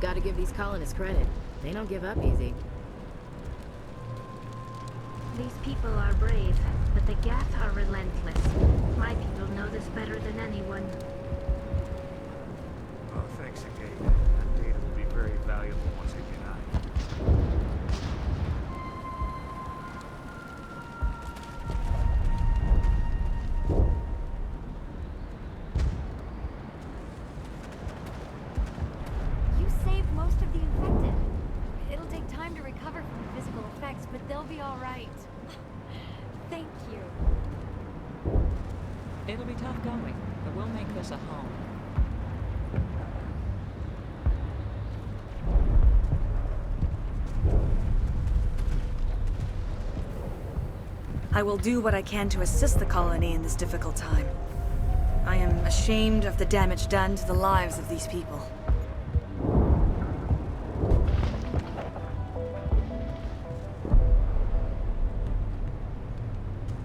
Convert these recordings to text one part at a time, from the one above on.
gotta give these colonists credit. They don't give up easy. These people are brave, but the Gath are relentless. My people know this better than anyone. Oh, thanks again. That data will be very valuable once I get out of here. You saved most of the infected. It'll take time to recover from the physical effects, but they'll be all right. Thank you. It'll be tough going, but we'll make this a home. I will do what I can to assist the colony in this difficult time. I am ashamed of the damage done to the lives of these people.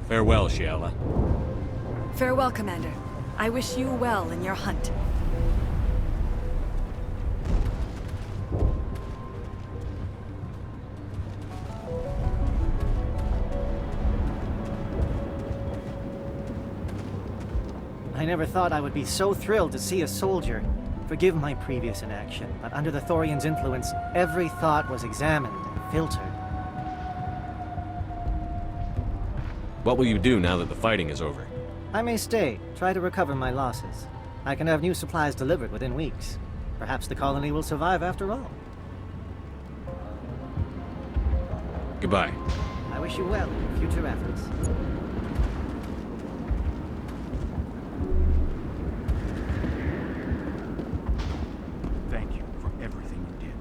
Farewell, Shiala. Farewell, Commander. I wish you well in your hunt. I never thought I would be so thrilled to see a soldier. Forgive my previous inaction, but under the Thorian's influence, every thought was examined and filtered. What will you do now that the fighting is over? I may stay, try to recover my losses. I can have new supplies delivered within weeks. Perhaps the colony will survive after all. Goodbye. I wish you well in your future efforts. Thank you for everything you did.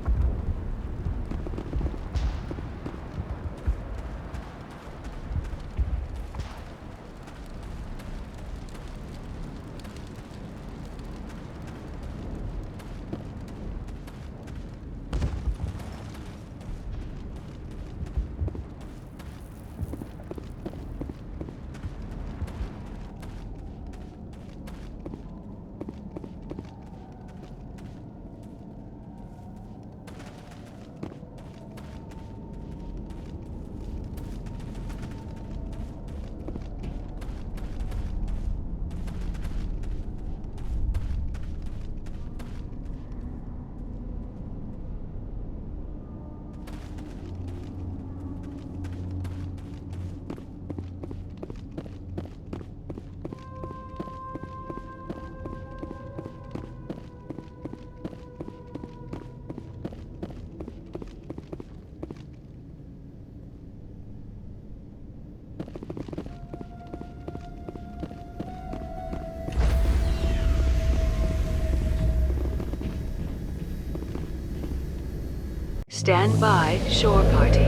Stand by, shore party.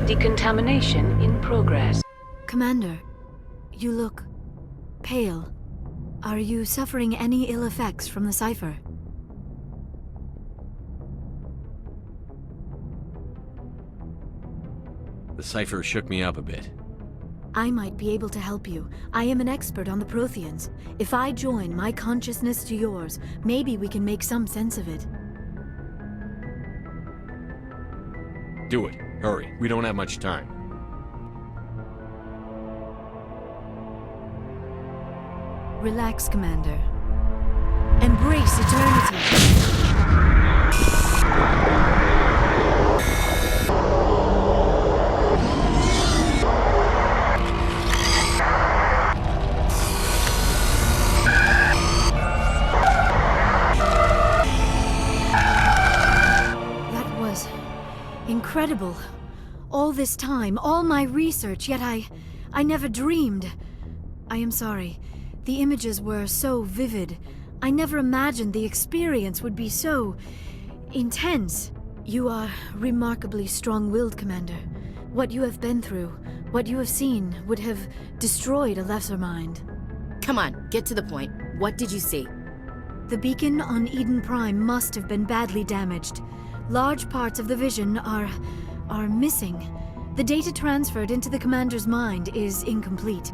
Decontamination in progress. Commander, you look pale. Are you suffering any ill effects from the cipher? The cipher shook me up a bit. I might be able to help you. I am an expert on the Protheans. If I join my consciousness to yours, maybe we can make some sense of it. Do it. Hurry. We don't have much time. Relax, Commander. Embrace eternity. Incredible. All this time, all my research, yet I never dreamed. I am sorry. The images were so vivid. I never imagined the experience would be so intense. You are remarkably strong-willed, Commander. What you have been through, what you have seen, would have destroyed a lesser mind. Come on, get to the point. What did you see? The beacon on Eden Prime must have been badly damaged. Large parts of the vision are missing. The data transferred into the commander's mind is incomplete.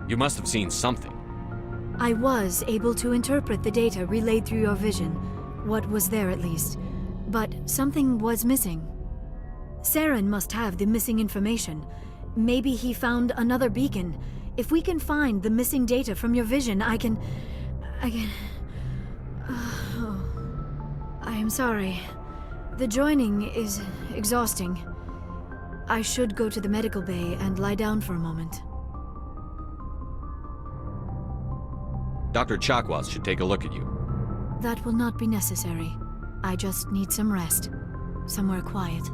You must have seen something. I was able to interpret the data relayed through your vision, what was there at least, but something was missing. Saren must have the missing information. Maybe he found another beacon. If we can find the missing data from your vision, I can... Oh. I am sorry. The joining is exhausting. I should go to the medical bay and lie down for a moment. Dr. Chakwas should take a look at you. That will not be necessary. I just need some rest. Somewhere quiet.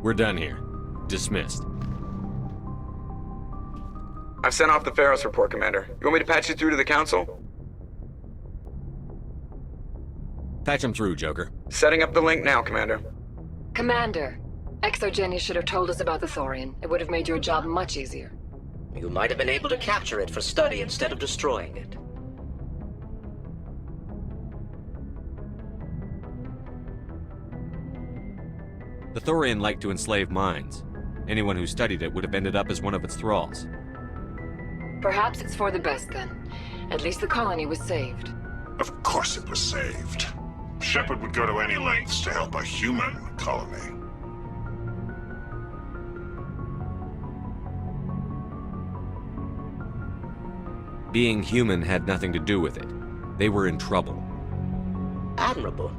We're done here. Dismissed. I've sent off the Pharos report, Commander. You want me to patch you through to the Council? Patch him through, Joker. Setting up the link now, Commander. Commander, Exogenia should have told us about the Thorian. It would have made your job much easier. You might have been able to capture it for study instead of destroying it. The Thorian liked to enslave minds. Anyone who studied it would have ended up as one of its thralls. Perhaps it's for the best then. At least the colony was saved. Of course it was saved. Shepard would go to any lengths to help a human colony. Being human had nothing to do with it. They were in trouble. Admirable.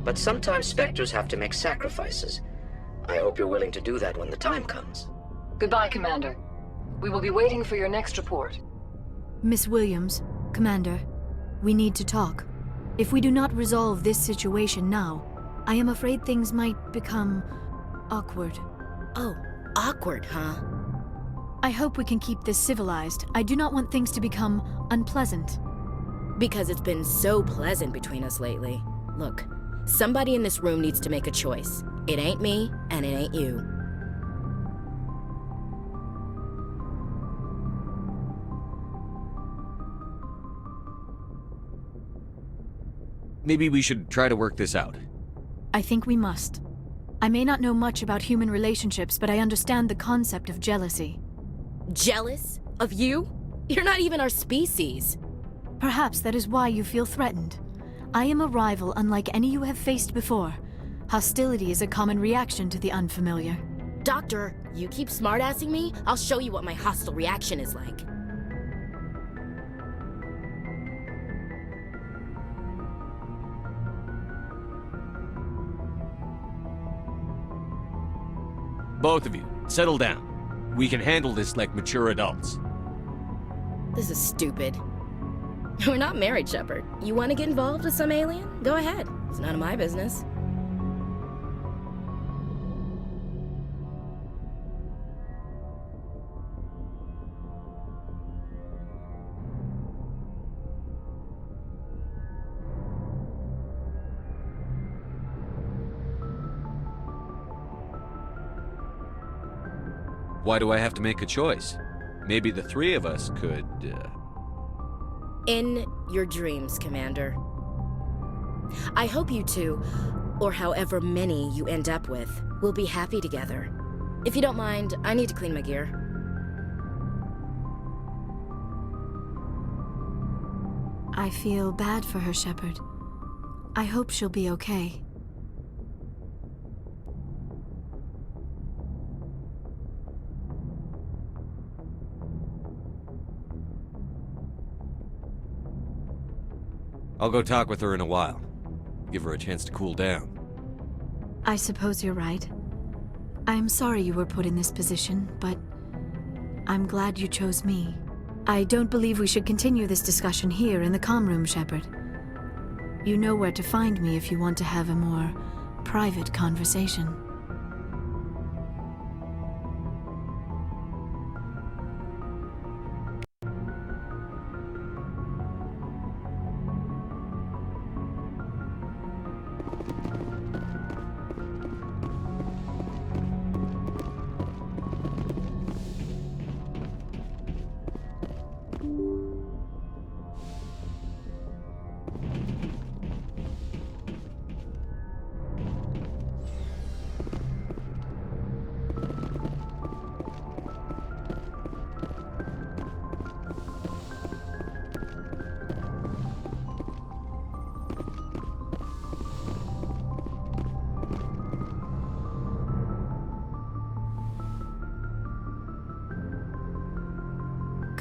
But sometimes Spectres have to make sacrifices. I hope you're willing to do that when the time comes. Goodbye, Commander. We will be waiting for your next report. Miss Williams, Commander, we need to talk. If we do not resolve this situation now, I am afraid things might become awkward. Oh, awkward, huh? I hope we can keep this civilized. I do not want things to become unpleasant. Because it's been so pleasant between us lately. Look, somebody in this room needs to make a choice. It ain't me, and it ain't you. Maybe we should try to work this out. I think we must. I may not know much about human relationships, but I understand the concept of jealousy. Jealous? Of you? You're not even our species. Perhaps that is why you feel threatened. I am a rival unlike any you have faced before. Hostility is a common reaction to the unfamiliar. Doctor, you keep smartassing me, I'll show you what my hostile reaction is like. Both of you, settle down. We can handle this like mature adults. This is stupid. We're not married, Shepard. You want to get involved with some alien? Go ahead. It's none of my business. Why do I have to make a choice? Maybe the three of us could, In your dreams, Commander. I hope you two, or however many you end up with, will be happy together. If you don't mind, I need to clean my gear. I feel bad for her, Shepard. I hope she'll be okay. I'll go talk with her in a while. Give her a chance to cool down. I suppose you're right. I'm sorry you were put in this position, but I'm glad you chose me. I don't believe we should continue this discussion here in the comm room, Shepard. You know where to find me if you want to have a more private conversation.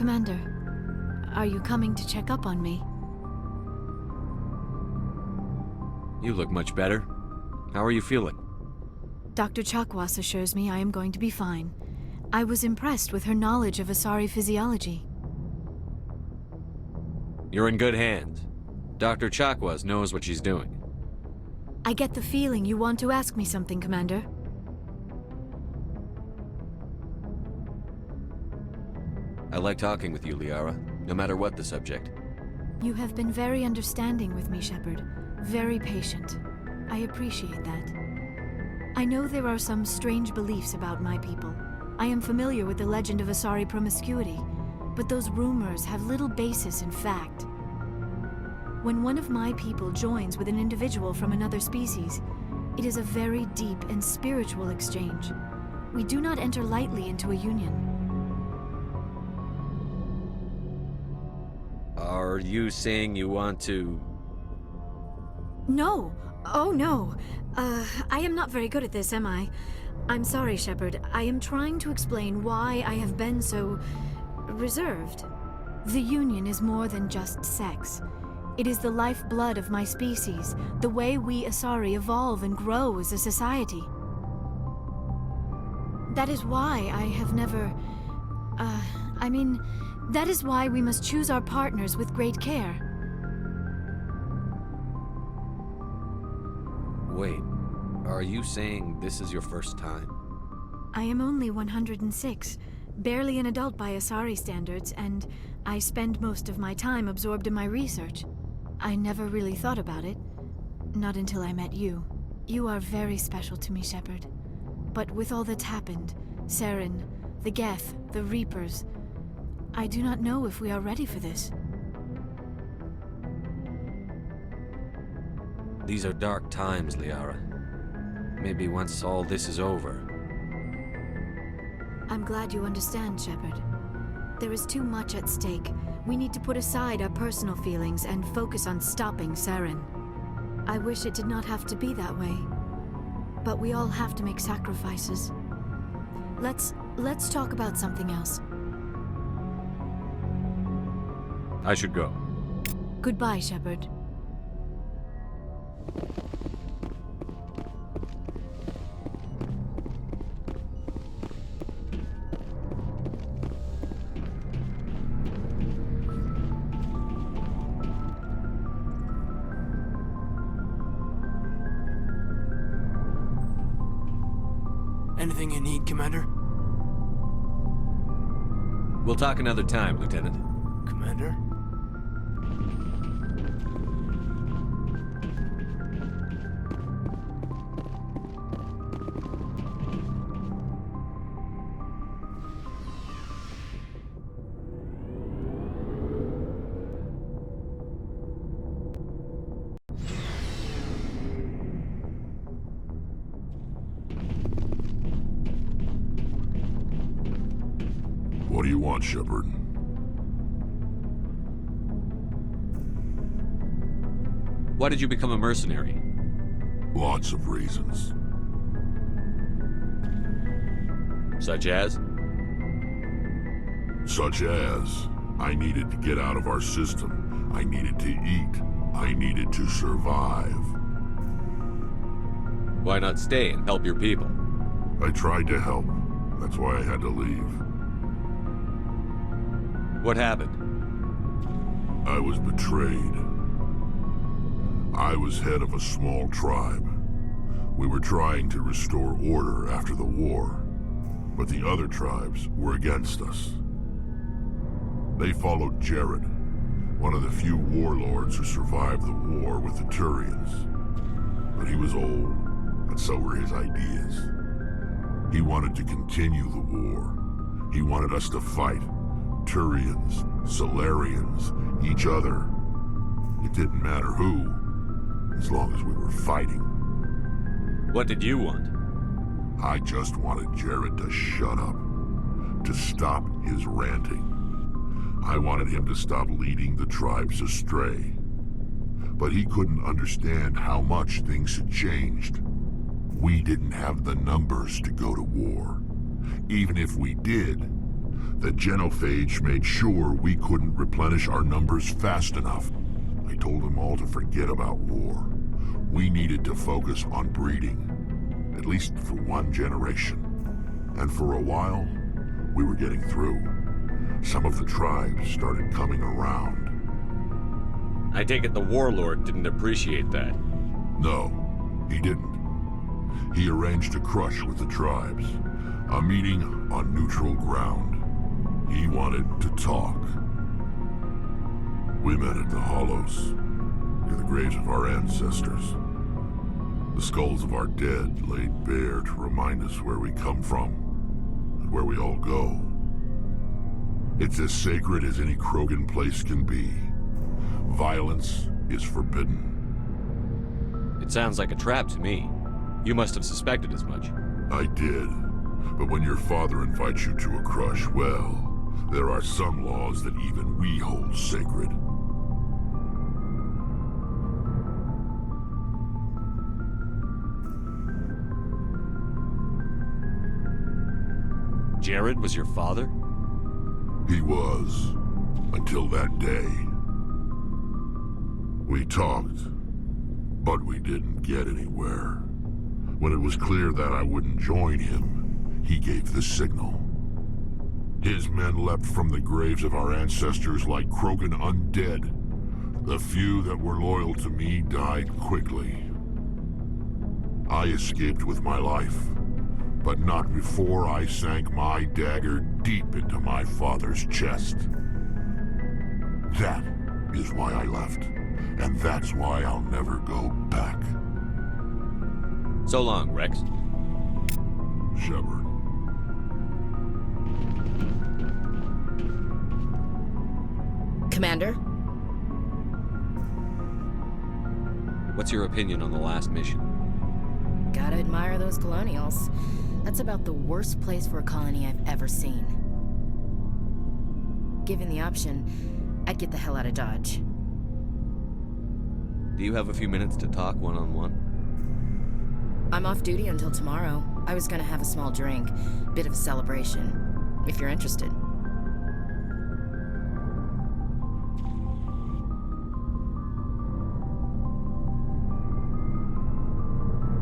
Commander, are you coming to check up on me? You look much better. How are you feeling? Dr. Chakwas assures me I am going to be fine. I was impressed with her knowledge of Asari physiology. You're in good hands. Dr. Chakwas knows what she's doing. I get the feeling you want to ask me something, Commander. I like talking with you, Liara, no matter what the subject. You have been very understanding with me, Shepard. Very patient. I appreciate that. I know there are some strange beliefs about my people. I am familiar with the legend of Asari promiscuity, but those rumors have little basis in fact. When one of my people joins with an individual from another species, it is a very deep and spiritual exchange. We do not enter lightly into a union. Are you saying you want to... No! Oh no! I am not very good at this, am I? I'm sorry, Shepard. I am trying to explain why I have been so... reserved. The Union is more than just sex. It is the lifeblood of my species, the way we Asari evolve and grow as a society. That is why I have never... that is why we must choose our partners with great care. Wait, are you saying this is your first time? I am only 106, barely an adult by Asari standards, and I spend most of my time absorbed in my research. I never really thought about it, not until I met you. You are very special to me, Shepard. But with all that's happened, Saren, the Geth, the Reapers, I do not know if we are ready for this. These are dark times, Liara. Maybe once all this is over... I'm glad you understand, Shepard. There is too much at stake. We need to put aside our personal feelings and focus on stopping Saren. I wish it did not have to be that way. But we all have to make sacrifices. Let's talk about something else. I should go. Goodbye, Shepard. Anything you need, Commander? We'll talk another time, Lieutenant. Commander? What do you want, Shepard? Why did you become a mercenary? Lots of reasons. Such as? Such as, I needed to get out of our system. I needed to eat. I needed to survive. Why not stay and help your people? I tried to help. That's why I had to leave. What happened? I was betrayed. I was head of a small tribe. We were trying to restore order after the war, but the other tribes were against us. They followed Jared, one of the few warlords who survived the war with the Turians. But he was old, and so were his ideas. He wanted to continue the war. He wanted us to fight. Turians, Solarians, each other. It didn't matter who, as long as we were fighting. What did you want? I just wanted Jared to shut up, to stop his ranting. I wanted him to stop leading the tribes astray. But he couldn't understand how much things had changed. We didn't have the numbers to go to war. Even if we did, The genophage made sure we couldn't replenish our numbers fast enough. I told them all to forget about war. We needed to focus on breeding, at least for one generation. And for a while, we were getting through. Some of the tribes started coming around. I take it the warlord didn't appreciate that. No, he didn't. He arranged a crush with the tribes. A meeting on neutral ground. He wanted to talk. We met at the Hollows, near the graves of our ancestors. The skulls of our dead laid bare to remind us where we come from, and where we all go. It's as sacred as any Krogan place can be. Violence is forbidden. It sounds like a trap to me. You must have suspected as much. I did. But when your father invites you to a crush, well, there are some laws that even we hold sacred. Jared was your father? He was. Until that day. We talked, but we didn't get anywhere. When it was clear that I wouldn't join him, he gave the signal. His men leapt from the graves of our ancestors like Krogan undead. The few that were loyal to me died quickly. I escaped with my life, but not before I sank my dagger deep into my father's chest. That is why I left, and that's why I'll never go back. So long, Rex. Shepard. Commander? What's your opinion on the last mission? Gotta admire those colonials. That's about the worst place for a colony I've ever seen. Given the option, I'd get the hell out of Dodge. Do you have a few minutes to talk one-on-one? I'm off duty until tomorrow. I was gonna have a small drink. Bit of a celebration. If you're interested.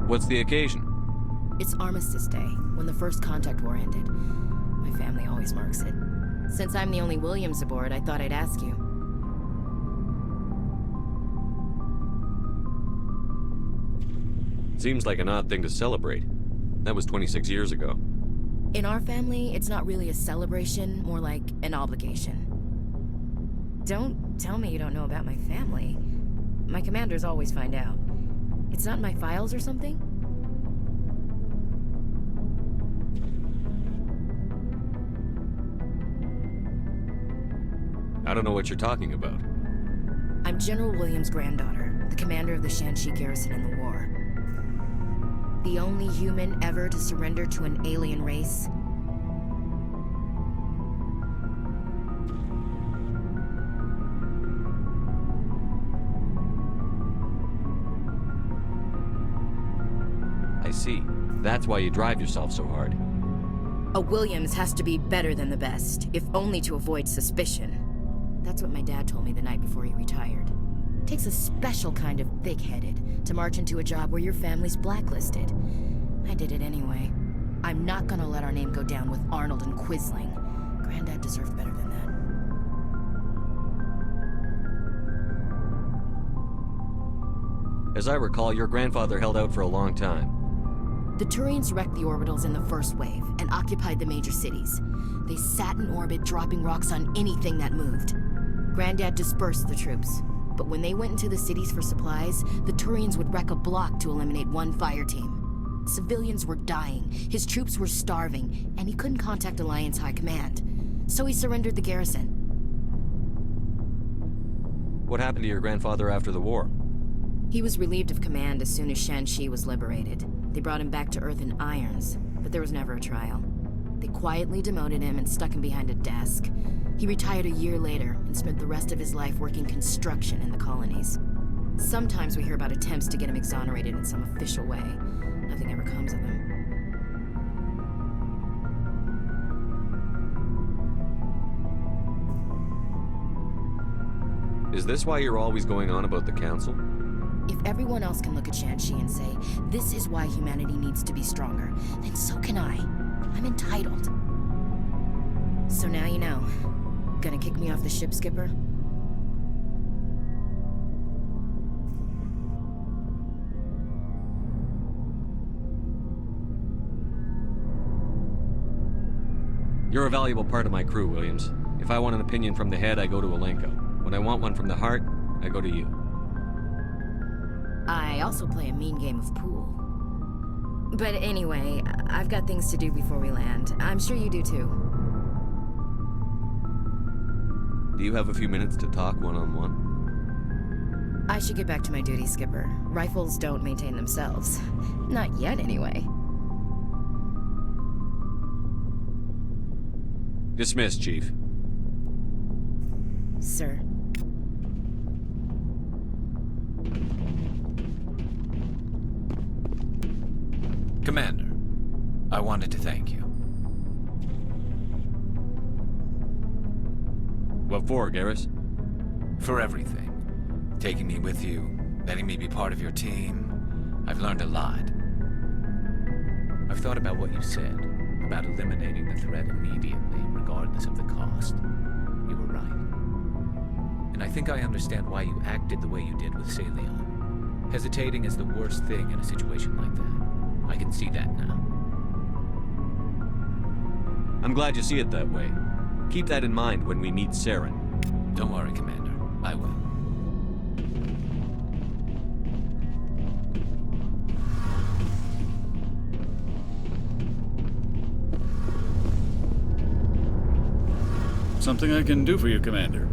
What's the occasion? It's Armistice Day, when the first contact war ended. My family always marks it. Since I'm the only Williams aboard, I thought I'd ask you. Seems like an odd thing to celebrate. That was 26 years ago. In our family, it's not really a celebration, more like an obligation. Don't tell me you don't know about my family. My commanders always find out. It's not in my files or something? I don't know what you're talking about. I'm General Williams' granddaughter, the commander of the Shanxi garrison in the war. The only human ever to surrender to an alien race. I see. That's why you drive yourself so hard. A Williams has to be better than the best, if only to avoid suspicion. That's what my dad told me the night before he retired. Takes a special kind of thick-headed to march into a job where your family's blacklisted. I did it anyway. I'm not gonna let our name go down with Arnold and Quisling. Granddad deserved better than that. As I recall, your grandfather held out for a long time. The Turians wrecked the orbitals in the first wave and occupied the major cities. They sat in orbit, dropping rocks on anything that moved. Granddad dispersed the troops, but when they went into the cities for supplies, the Turians would wreck a block to eliminate one fire team. Civilians were dying, his troops were starving, and he couldn't contact Alliance High Command. So he surrendered the garrison. What happened to your grandfather after the war? He was relieved of command as soon as Shanxi was liberated. They brought him back to Earth in irons, but there was never a trial. They quietly demoted him and stuck him behind a desk. He retired a year later and spent the rest of his life working construction in the colonies. Sometimes we hear about attempts to get him exonerated in some official way. Nothing ever comes of them. Is this why you're always going on about the Council? If everyone else can look at Shanxi and say, this is why humanity needs to be stronger, then so can I. I'm entitled. So now you know. Gonna kick me off the ship, Skipper? You're a valuable part of my crew, Williams. If I want an opinion from the head, I go to Alenko. When I want one from the heart, I go to you. I also play a mean game of pool. But anyway, I've got things to do before we land. I'm sure you do too. Do you have a few minutes to talk one-on-one? I should get back to my duties, Skipper. Rifles don't maintain themselves. Not yet, anyway. Dismissed, Chief. Sir. Commander, I wanted to thank you. What for, Garrus? For everything. Taking me with you, letting me be part of your team. I've learned a lot. I've thought about what you said, about eliminating the threat immediately, regardless of the cost. You were right. And I think I understand why you acted the way you did with Salion. Hesitating is the worst thing in a situation like that. I can see that now. I'm glad you see it that way. Keep that in mind when we meet Saren. Don't worry, Commander. I will. Something I can do for you, Commander.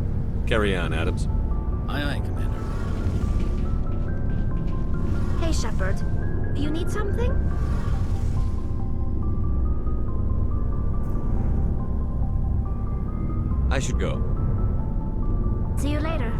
Carry on, Adams. Aye, aye, Commander. Hey, Shepard. You need something? I should go. See you later.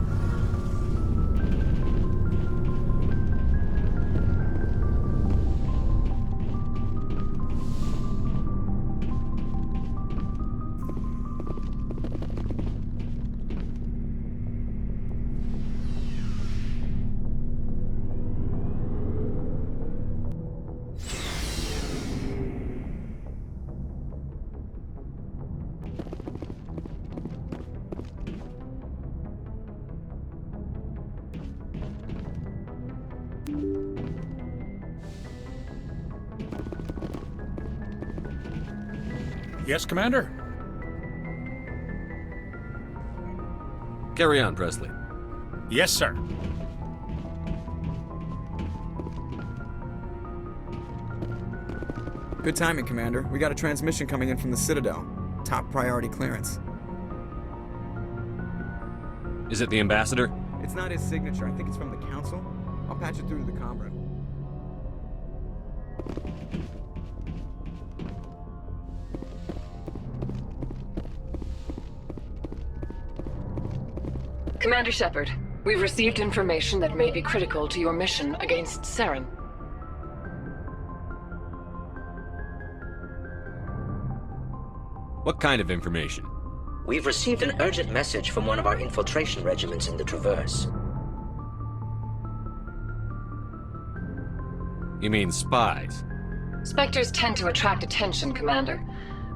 Yes, Commander? Carry on, Presley. Yes, sir. Good timing, Commander. We got a transmission coming in from the Citadel. Top priority clearance. Is it the Ambassador? It's not his signature. I think it's from the Council. I'll patch it through to the comm room. Commander Shepard, we've received information that may be critical to your mission against Saren. What kind of information? We've received an urgent message from one of our infiltration regiments in the Traverse. You mean spies? Spectres tend to attract attention, Commander,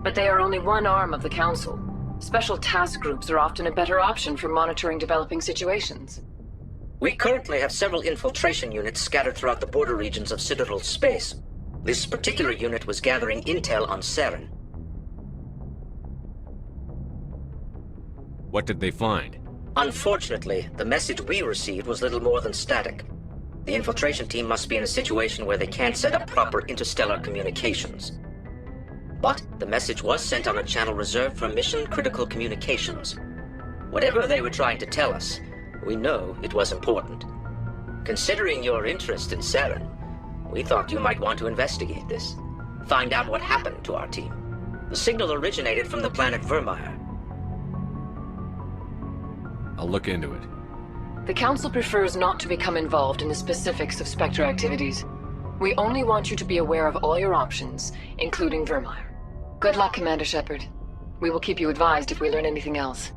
but they are only one arm of the Council. Special task groups are often a better option for monitoring developing situations. We currently have several infiltration units scattered throughout the border regions of Citadel space. This particular unit was gathering intel on Saren. What did they find? Unfortunately, the message we received was little more than static. The infiltration team must be in a situation where they can't set up proper interstellar communications. But the message was sent on a channel reserved for mission-critical communications. Whatever they were trying to tell us, we know it was important. Considering your interest in Saren, we thought you might want to investigate this. Find out what happened to our team. The signal originated from the planet Vermeer. I'll look into it. The Council prefers not to become involved in the specifics of Spectre activities. We only want you to be aware of all your options, including Vermeer. Good luck, Commander Shepard. We will keep you advised if we learn anything else.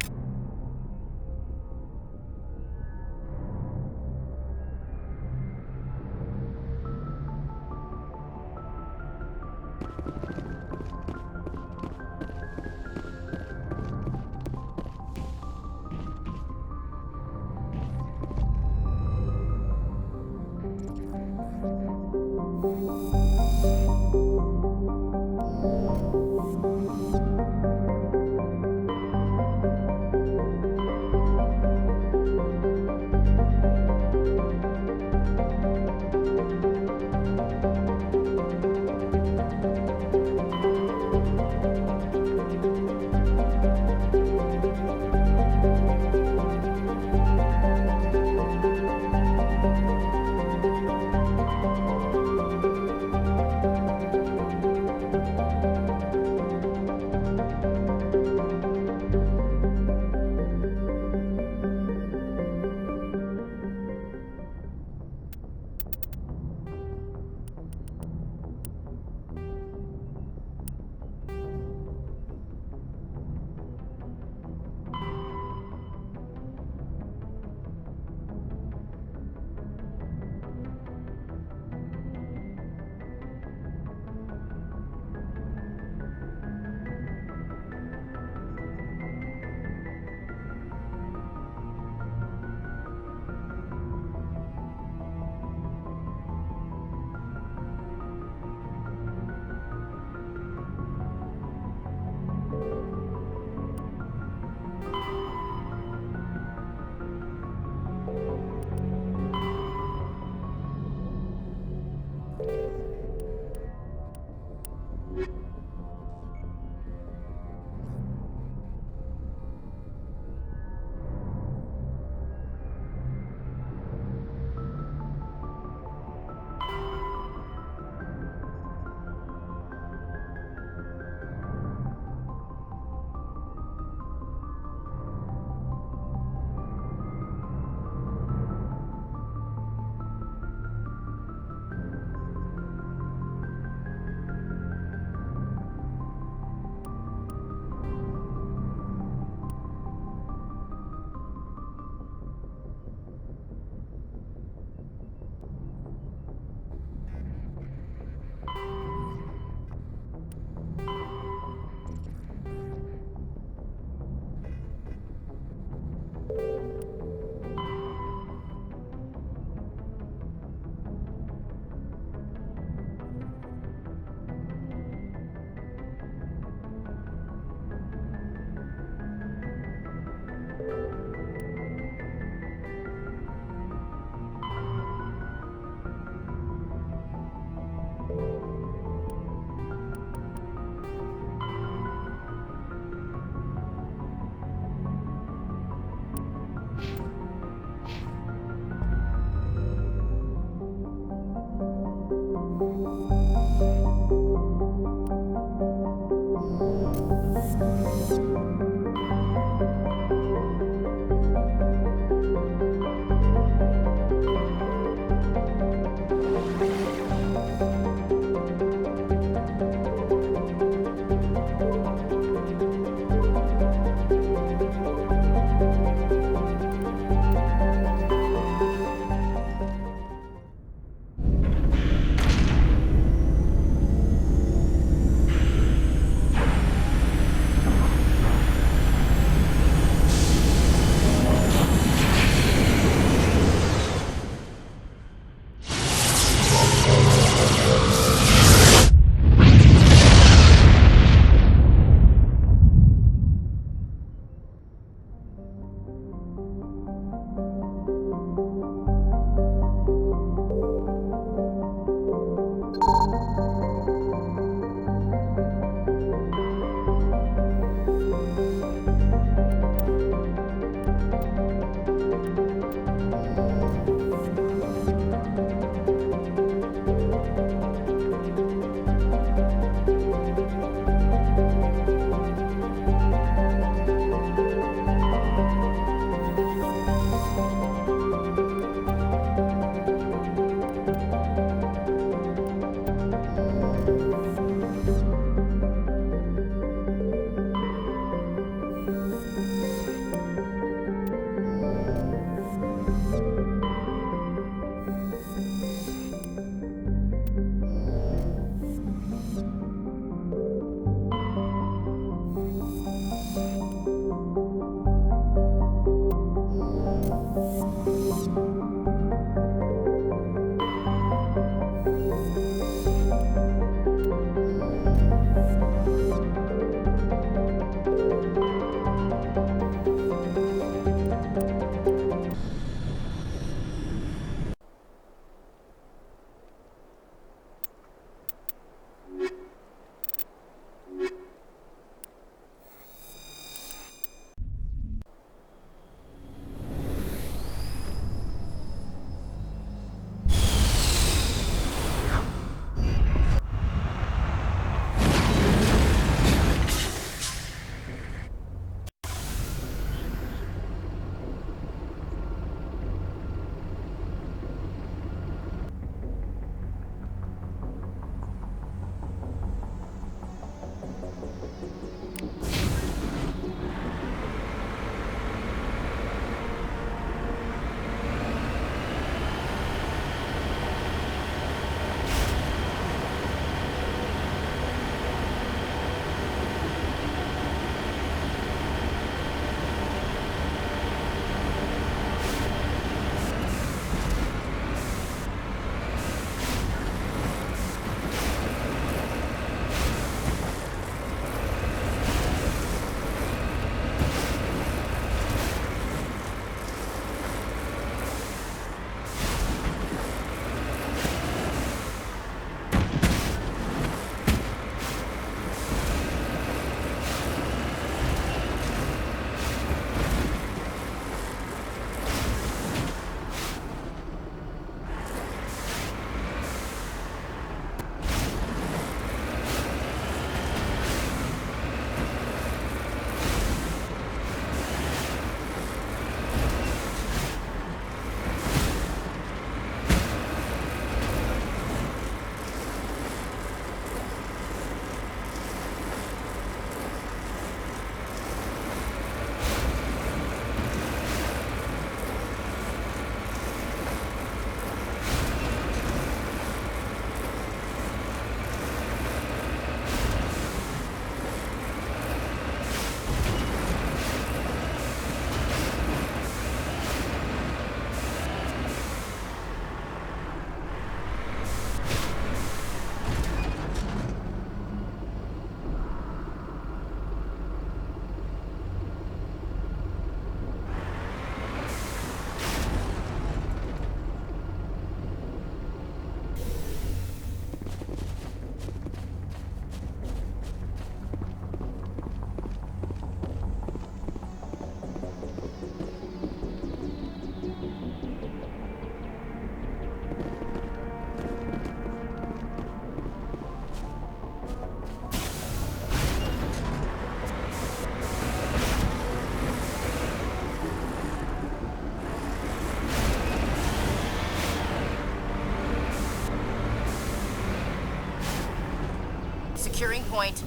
point.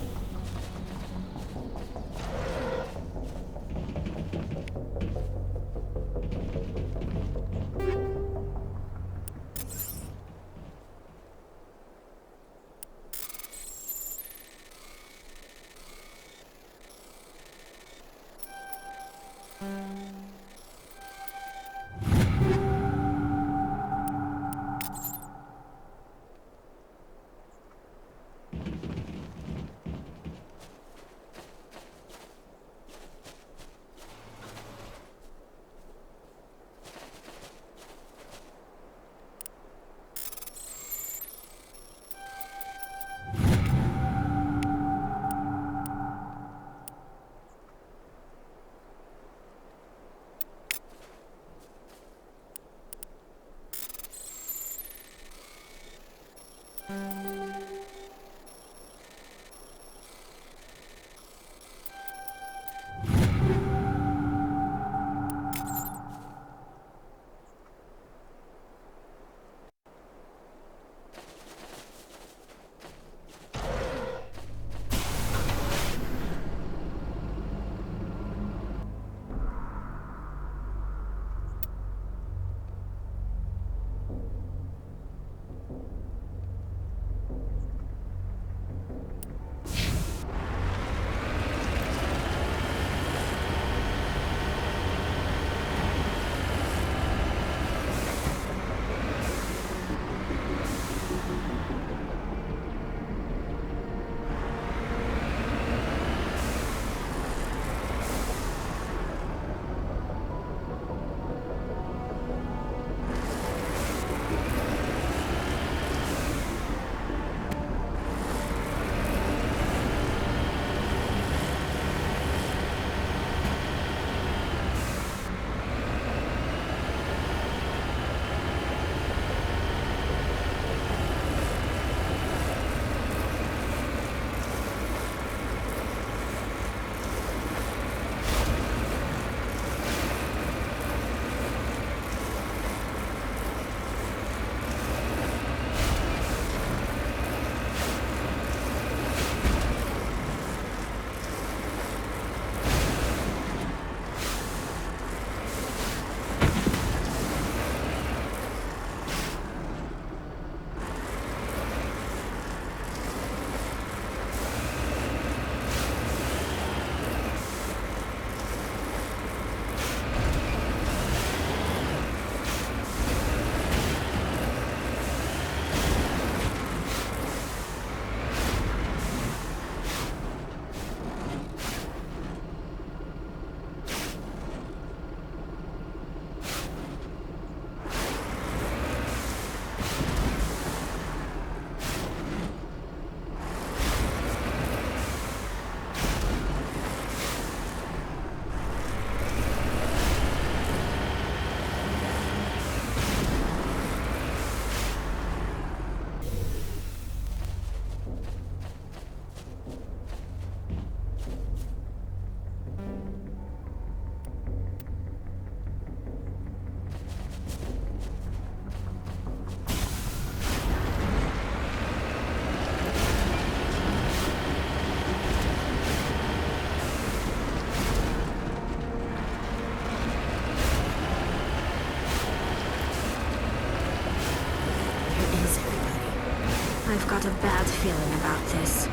I've got a bad feeling about this.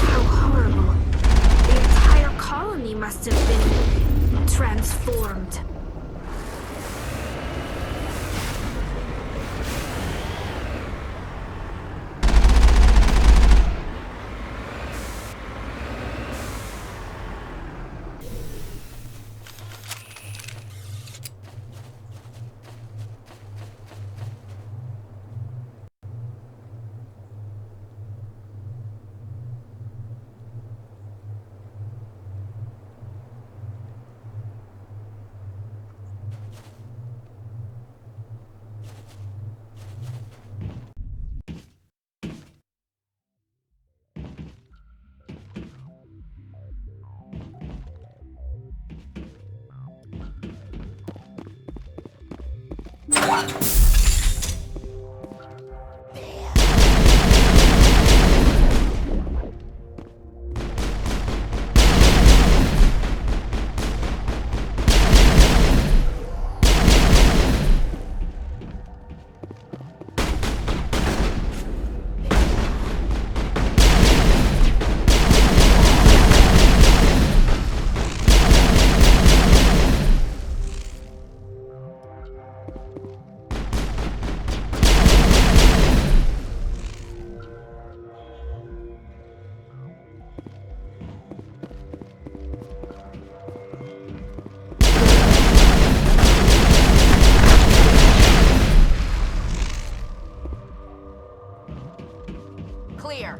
How horrible. The entire colony must have been transformed. Clear.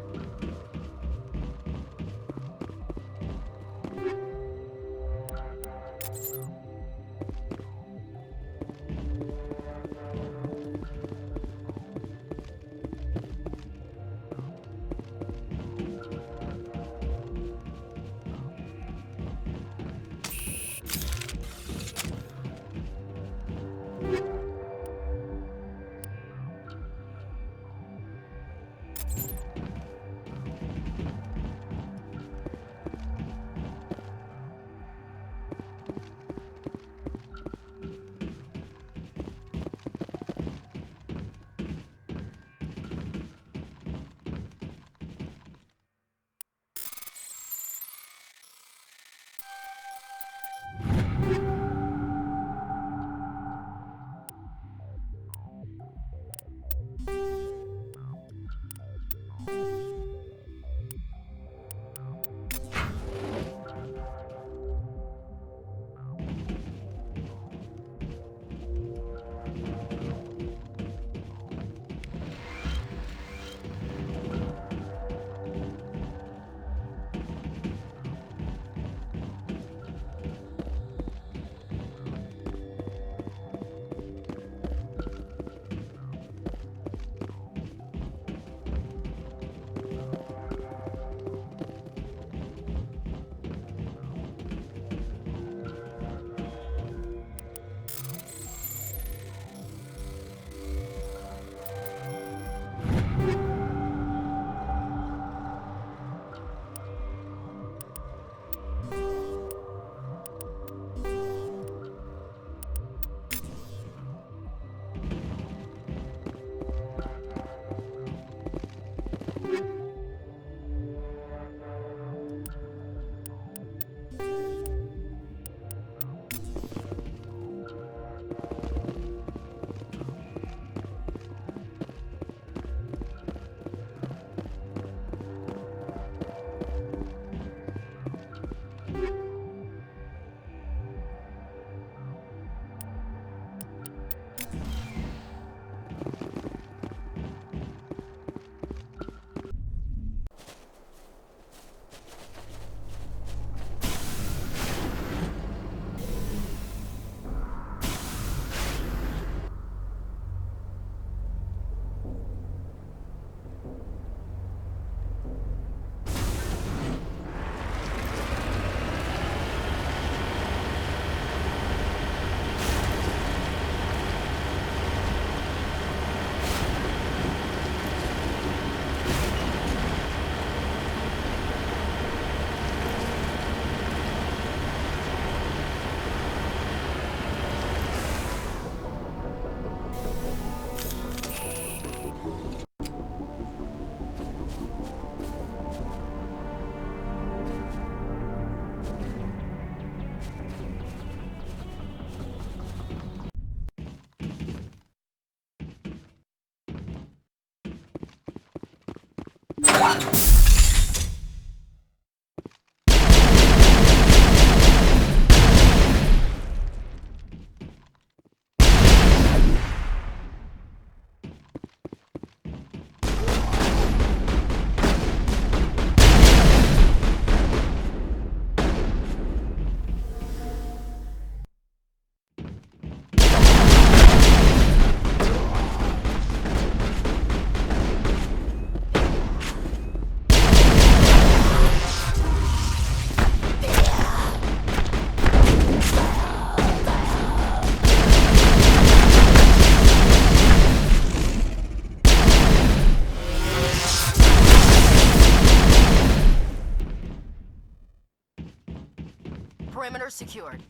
Perimeter secured.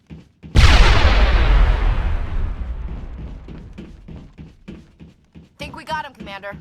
Think we got him, Commander.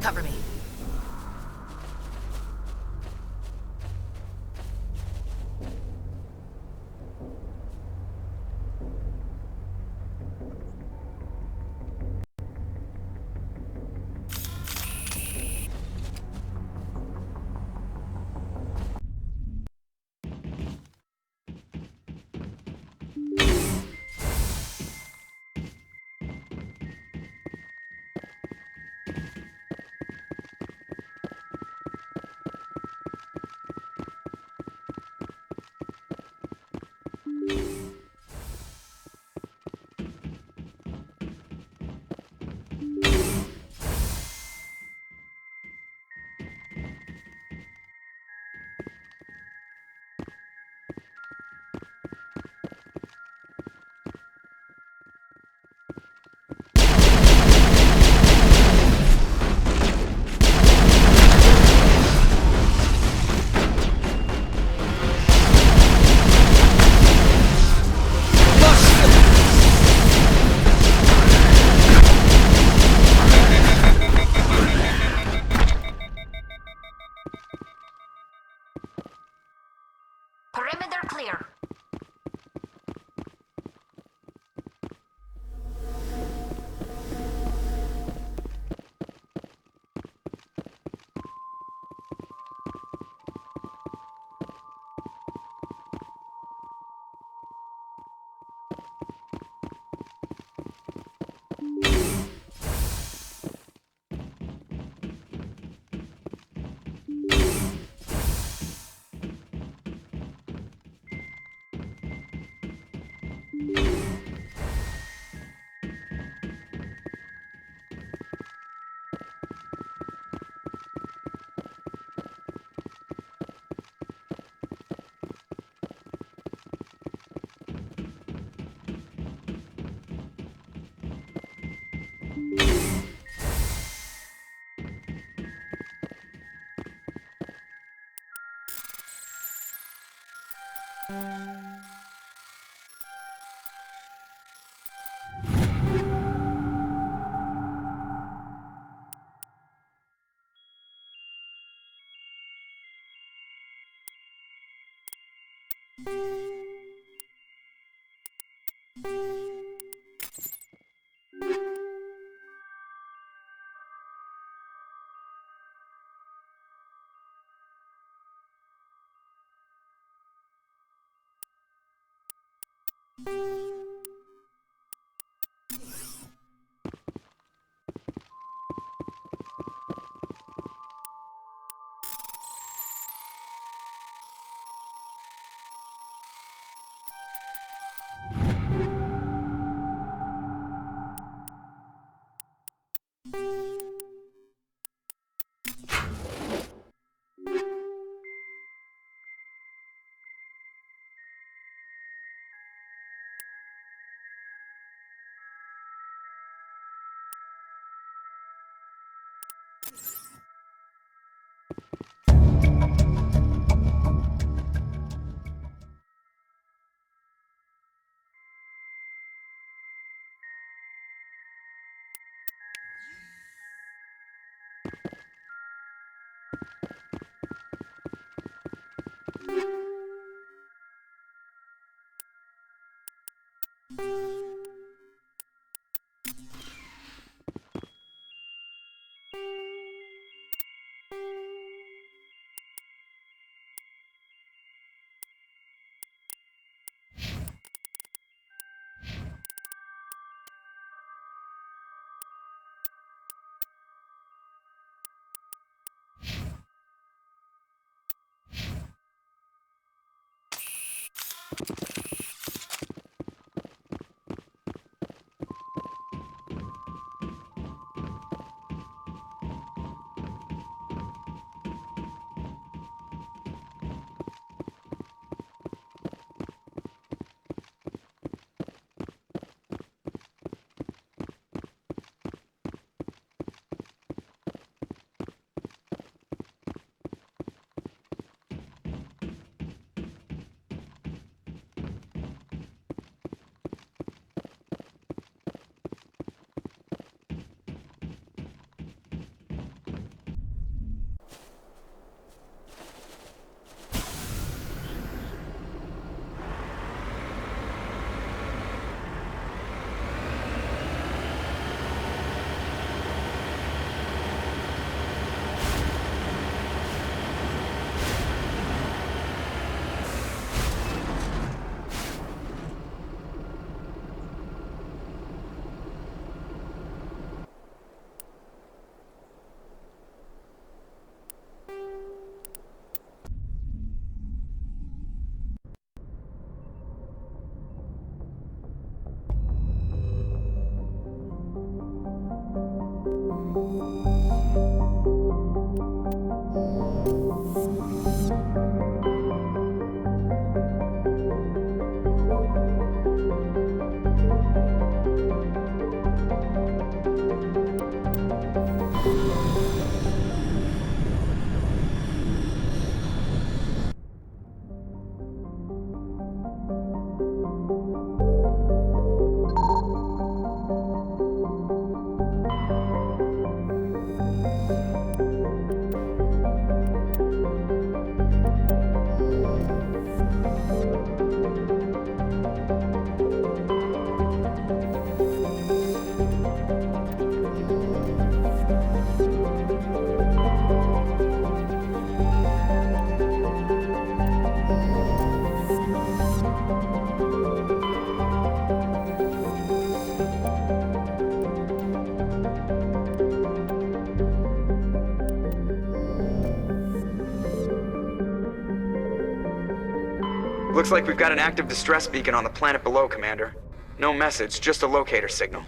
Cover me. Perimeter clear. Looks like we've got an active distress beacon on the planet below, Commander. No message, just a locator signal.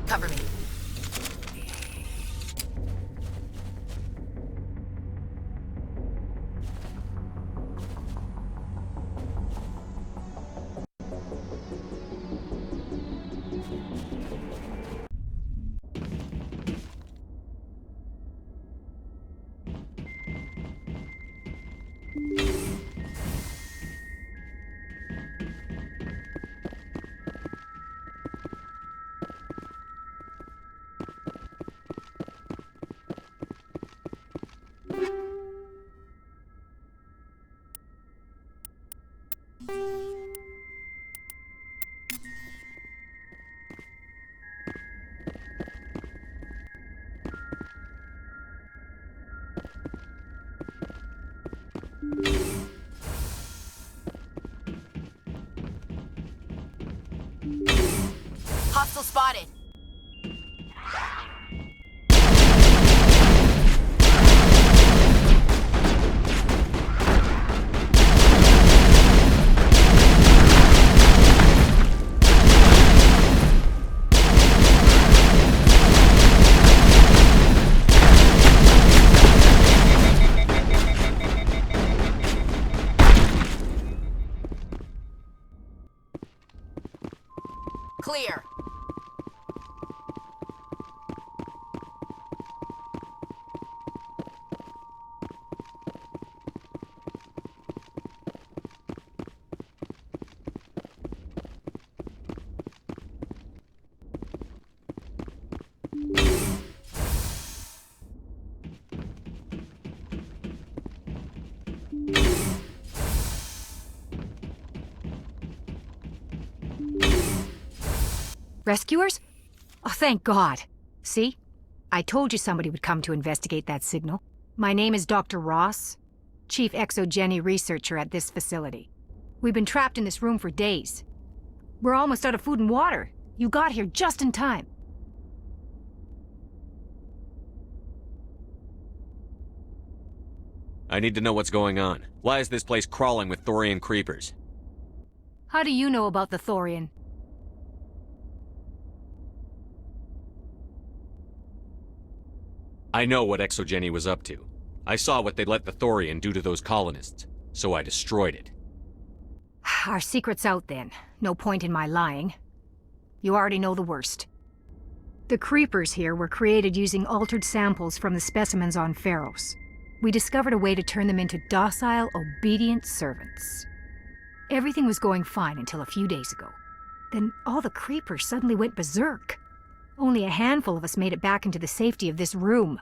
Cover me. Hostile spotted. Clear. Rescuers? Oh, thank God. See? I told you somebody would come to investigate that signal. My name is Dr. Ross, Chief Exogeny Researcher at this facility. We've been trapped in this room for days. We're almost out of food and water. You got here just in time. I need to know what's going on. Why is this place crawling with Thorian creepers? How do you know about the Thorian? I know what Exogeny was up to. I saw what they let the Thorian do to those colonists, so I destroyed it. Our secret's out then. No point in my lying. You already know the worst. The creepers here were created using altered samples from the specimens on Pharos. We discovered a way to turn them into docile, obedient servants. Everything was going fine until a few days ago. Then all the creepers suddenly went berserk. Only a handful of us made it back into the safety of this room.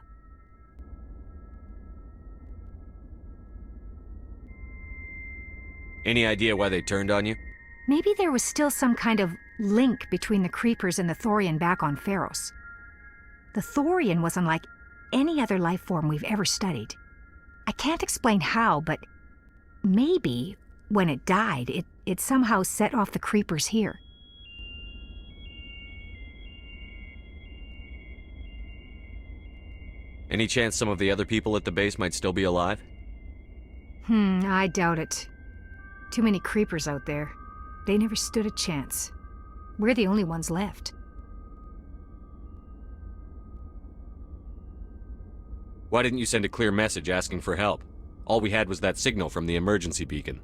Any idea why they turned on you? Maybe there was still some kind of link between the creepers and the Thorian back on Pharos. The Thorian was unlike any other life form we've ever studied. I can't explain how, but maybe when it died, it somehow set off the creepers here. Any chance some of the other people at the base might still be alive? I doubt it. Too many creepers out there. They never stood a chance. We're the only ones left. Why didn't you send a clear message asking for help? All we had was that signal from the emergency beacon.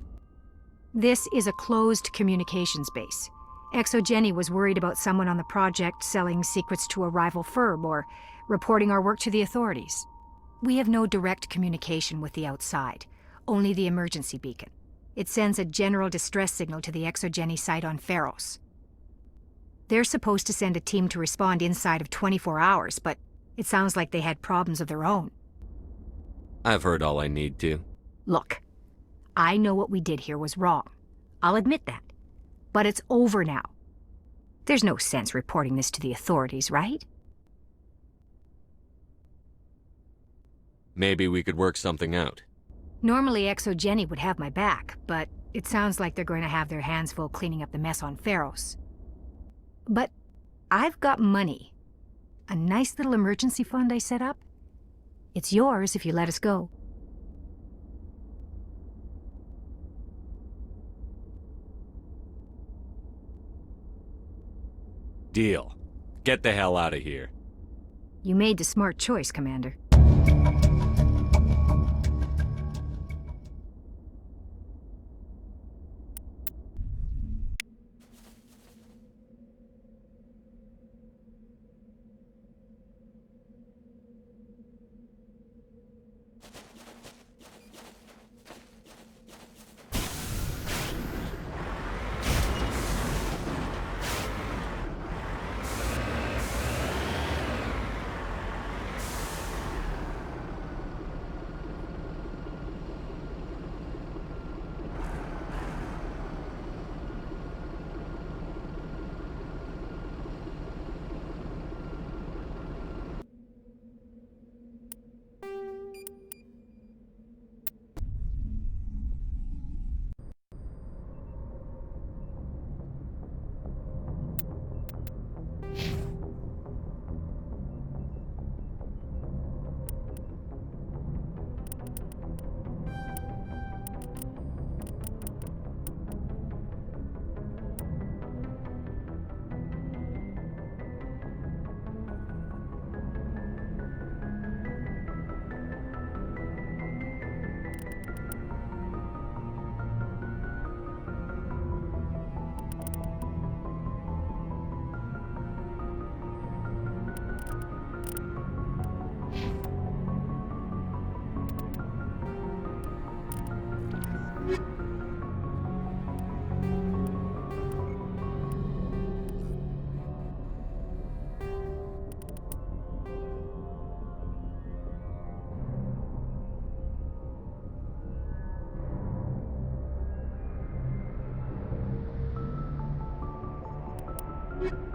This is a closed communications base. Exogeny was worried about someone on the project selling secrets to a rival firm or reporting our work to the authorities. We have no direct communication with the outside, only the emergency beacon. It sends a general distress signal to the Exogeny site on Pharos. They're supposed to send a team to respond inside of 24 hours, but it sounds like they had problems of their own. I've heard all I need to. Look, I know what we did here was wrong. I'll admit that. But it's over now. There's no sense reporting this to the authorities, right? Maybe we could work something out. Normally Exogeny would have my back, but it sounds like they're going to have their hands full cleaning up the mess on Pharos. But I've got money. A nice little emergency fund I set up. It's yours if you let us go. Deal. Get the hell out of here. You made the smart choice, Commander. you